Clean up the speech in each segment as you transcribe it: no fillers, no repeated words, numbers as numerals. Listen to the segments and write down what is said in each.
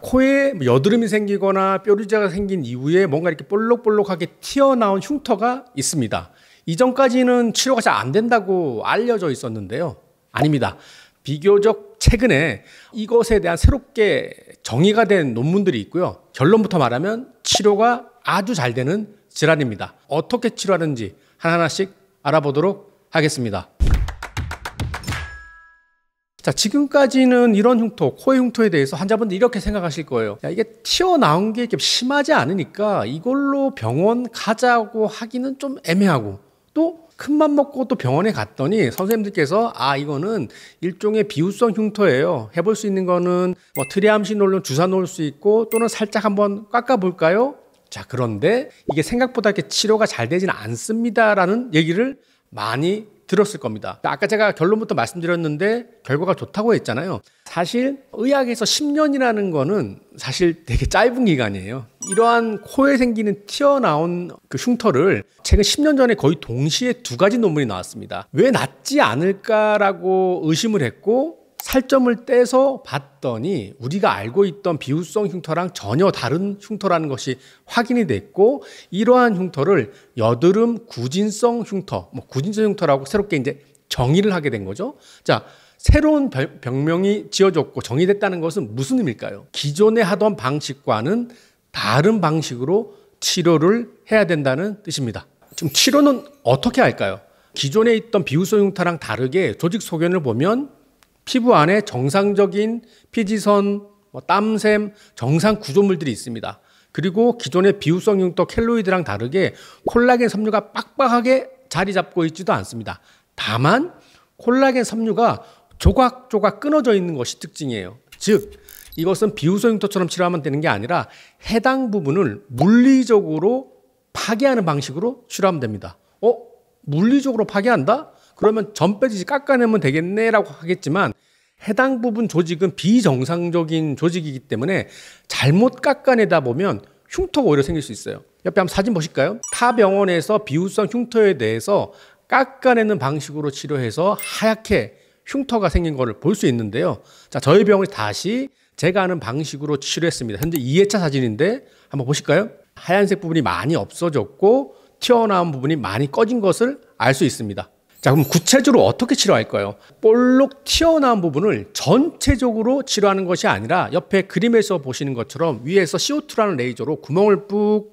코에 여드름이 생기거나 뾰루지가 생긴 이후에 뭔가 이렇게 볼록볼록하게 튀어나온 흉터가 있습니다. 이전까지는 치료가 잘 안 된다고 알려져 있었는데요. 아닙니다. 비교적 최근에 이것에 대한 새롭게 정의가 된 논문들이 있고요. 결론부터 말하면 치료가 아주 잘 되는 질환입니다. 어떻게 치료하는지 하나하나씩 알아보도록 하겠습니다. 자, 지금까지는 이런 흉터, 코의 흉터에 대해서 환자분들이 이렇게 생각하실 거예요. 야, 이게 튀어나온 게 심하지 않으니까 이걸로 병원 가자고 하기는 좀 애매하고, 또 큰맘 먹고 또 병원에 갔더니 선생님들께서 이거는 일종의 비후성 흉터예요. 해볼 수 있는 거는 뭐 트리암시놀론 주사 놓을 수 있고 또는 살짝 한번 깎아볼까요? 자, 그런데 이게 생각보다 이렇게 치료가 잘 되지는 않습니다라는 얘기를 많이 들었을 겁니다. 아까 제가 결론부터 말씀드렸는데 결과가 좋다고 했잖아요. 사실 의학에서 10년이라는 거는 사실 되게 짧은 기간이에요. 이러한 코에 생기는 튀어나온 그 흉터를 최근 10년 전에 거의 동시에 두 가지 논문이 나왔습니다. 왜 낫지 않을까라고 의심을 했고 살점을 떼서 봤더니 우리가 알고 있던 비후성 흉터랑 전혀 다른 흉터라는 것이 확인이 됐고, 이러한 흉터를 여드름 구진성 흉터, 구진성 흉터라고 새롭게 이제 정의를 하게 된 거죠. 자, 새로운 병명이 지어졌고 정의됐다는 것은 무슨 의미일까요? 기존에 하던 방식과는 다른 방식으로 치료를 해야 된다는 뜻입니다. 지금 치료는 어떻게 할까요? 기존에 있던 비후성 흉터랑 다르게 조직 소견을 보면 피부 안에 정상적인 피지선, 땀샘, 정상 구조물들이 있습니다. 그리고 기존의 비후성 흉터 켈로이드랑 다르게 콜라겐 섬유가 빡빡하게 자리 잡고 있지도 않습니다. 다만 콜라겐 섬유가 조각조각 끊어져 있는 것이 특징이에요. 즉, 이것은 비후성 흉터처럼 치료하면 되는 게 아니라 해당 부분을 물리적으로 파괴하는 방식으로 치료하면 됩니다. 물리적으로 파괴한다? 그러면 전 빼지지 깎아내면 되겠네라고 하겠지만 해당 부분 조직은 비정상적인 조직이기 때문에 잘못 깎아내다 보면 흉터가 오히려 생길 수 있어요. 옆에 한번 사진 보실까요? 타 병원에서 비후성 흉터에 대해서 깎아내는 방식으로 치료해서 하얗게 흉터가 생긴 거를 볼 수 있는데요. 자, 저희 병원이 다시 제가 아는 방식으로 치료했습니다. 현재 2회차 사진인데 한번 보실까요? 하얀색 부분이 많이 없어졌고 튀어나온 부분이 많이 꺼진 것을 알 수 있습니다. 자, 그럼 구체적으로 어떻게 치료할까요? 볼록 튀어나온 부분을 전체적으로 치료하는 것이 아니라 옆에 그림에서 보시는 것처럼 위에서 CO2라는 레이저로 구멍을 뿍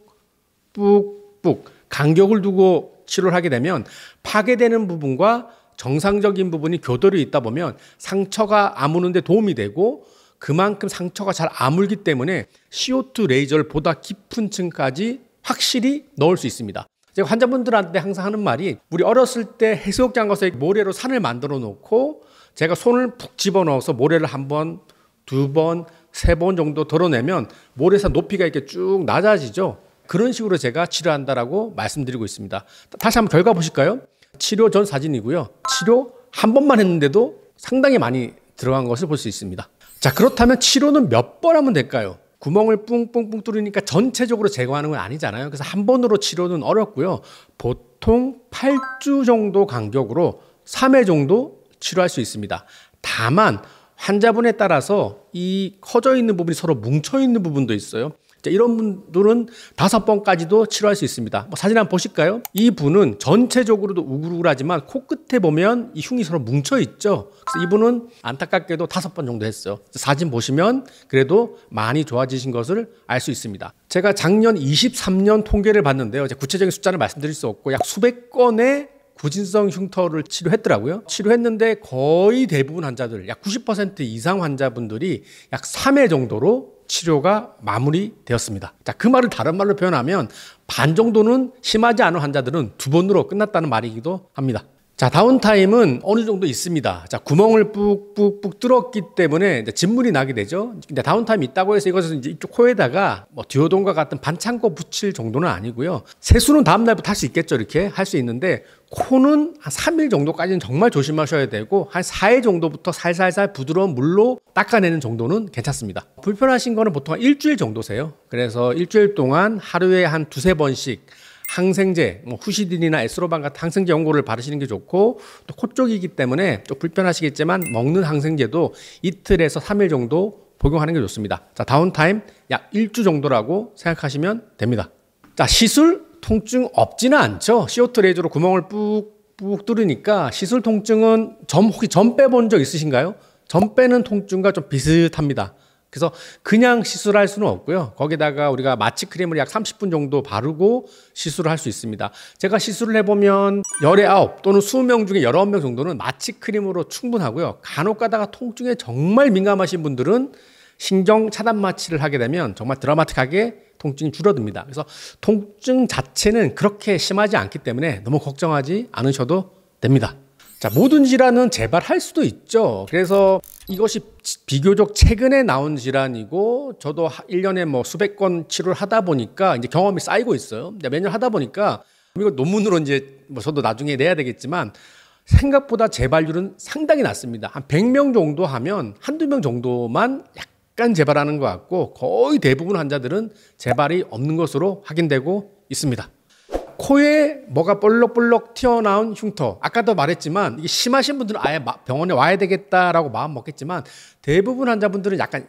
간격을 두고 치료를 하게 되면 파괴되는 부분과 정상적인 부분이 교돌이 있다 보면 상처가 아무는 데 도움이 되고 그만큼 상처가 잘 아물기 때문에 CO2 레이저를 보다 깊은 층까지 확실히 넣을 수 있습니다. 제가 환자분들한테 항상 하는 말이, 우리 어렸을 때 해수욕장 가서 모래로 산을 만들어 놓고 제가 손을 푹 집어넣어서 모래를 한 번, 두 번, 세 번 정도 덜어내면 모래산 높이가 이렇게 쭉 낮아지죠. 그런 식으로 제가 치료한다라고 말씀드리고 있습니다. 다시 한번 결과 보실까요? 치료 전 사진이고요. 치료 한 번만 했는데도 상당히 많이 들어간 것을 볼 수 있습니다. 자, 그렇다면 치료는 몇 번 하면 될까요? 구멍을 뿡뿡뿡 뚫으니까 전체적으로 제거하는 건 아니잖아요. 그래서 한 번으로 치료는 어렵고요. 보통 8주 정도 간격으로 3회 정도 치료할 수 있습니다. 다만 환자분에 따라서 이 커져 있는 부분이 서로 뭉쳐 있는 부분도 있어요. 자, 이런 분들은 5번까지도 치료할 수 있습니다. 사진 한번 보실까요? 이 분은 전체적으로도 우글우글하지만 코끝에 보면 이 흉이 서로 뭉쳐 있죠. 그래서 이분은 안타깝게도 5번 정도 했어요. 사진 보시면 그래도 많이 좋아지신 것을 알 수 있습니다. 제가 작년 23년 통계를 봤는데요. 구체적인 숫자를 말씀드릴 수 없고 약 수백 건의 구진성 흉터를 치료했더라고요. 치료했는데 거의 대부분 환자들, 약 90% 이상 환자분들이 약 3회 정도로 치료가 마무리되었습니다. 자, 그 말을 다른 말로 표현하면 반 정도는 심하지 않은 환자들은 2번으로 끝났다는 말이기도 합니다. 자, 다운타임은 어느 정도 있습니다. 자, 구멍을 뿍뿍 뚫었기 때문에 이제 진물이 나게 되죠. 근데 다운타임이 있다고 해서 이것을 이제 이쪽 코에다가 디오돈과 같은 반창고 붙일 정도는 아니고요. 세수는 다음날부터 할 수 있겠죠. 이렇게 할 수 있는데 코는 한 3일 정도까지는 정말 조심하셔야 되고 한 4일 정도부터 살살살 부드러운 물로 닦아내는 정도는 괜찮습니다. 불편하신 거는 보통 한 일주일 정도세요. 그래서 일주일 동안 하루에 한 2-3번씩 항생제, 후시딘이나 에스로반 같은 항생제 연고를 바르시는 게 좋고, 또 코 쪽이기 때문에 좀 불편하시겠지만 먹는 항생제도 이틀에서 3일 정도 복용하는 게 좋습니다. 자, 다운타임 약 1주 정도라고 생각하시면 됩니다. 자, 시술 통증 없지는 않죠. CO2 레이저로 구멍을 꾹꾹 뚫으니까 시술 통증은 혹시 점 빼본 적 있으신가요? 점 빼는 통증과 좀 비슷합니다. 그래서 그냥 시술할 수는 없고요. 거기다가 우리가 마취 크림을 약 30분 정도 바르고 시술을 할 수 있습니다. 제가 시술을 해보면 19 또는 20명 중에 19명 정도는 마취 크림으로 충분하고요. 간혹 가다가 통증에 정말 민감하신 분들은 신경 차단 마취를 하게 되면 정말 드라마틱하게 통증이 줄어듭니다. 그래서 통증 자체는 그렇게 심하지 않기 때문에 너무 걱정하지 않으셔도 됩니다. 자, 모든 질환은 재발할 수도 있죠. 그래서 이것이 비교적 최근에 나온 질환이고, 저도 1년에 뭐 수백 건 치료를 하다 보니까 이제 경험이 쌓이고 있어요. 매년 하다 보니까 이거 논문으로 이제 뭐 저도 나중에 내야 되겠지만 생각보다 재발률은 상당히 낮습니다. 한 100명 정도 하면 한두 명 정도만 약간 재발하는 것 같고, 거의 대부분 환자들은 재발이 없는 것으로 확인되고 있습니다. 코에 뭐가 볼록볼록 튀어나온 흉터. 아까도 말했지만 이게 심하신 분들은 아예 병원에 와야 되겠다라고 마음 먹겠지만, 대부분 환자분들은 약간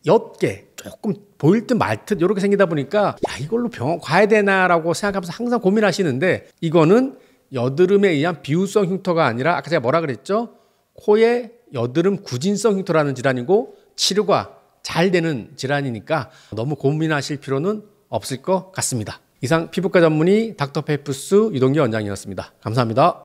옅게 조금 보일 듯 말 듯 이렇게 생기다 보니까 야, 이걸로 병원 가야 되나라고 생각하면서 항상 고민하시는데, 이거는 여드름에 의한 비우성 흉터가 아니라 아까 제가 뭐라 그랬죠? 코에 여드름 구진성 흉터라는 질환이고 치료가 잘 되는 질환이니까 너무 고민하실 필요는 없을 것 같습니다. 이상 피부과 전문의 닥터페이프스 유동규 원장이었습니다. 감사합니다.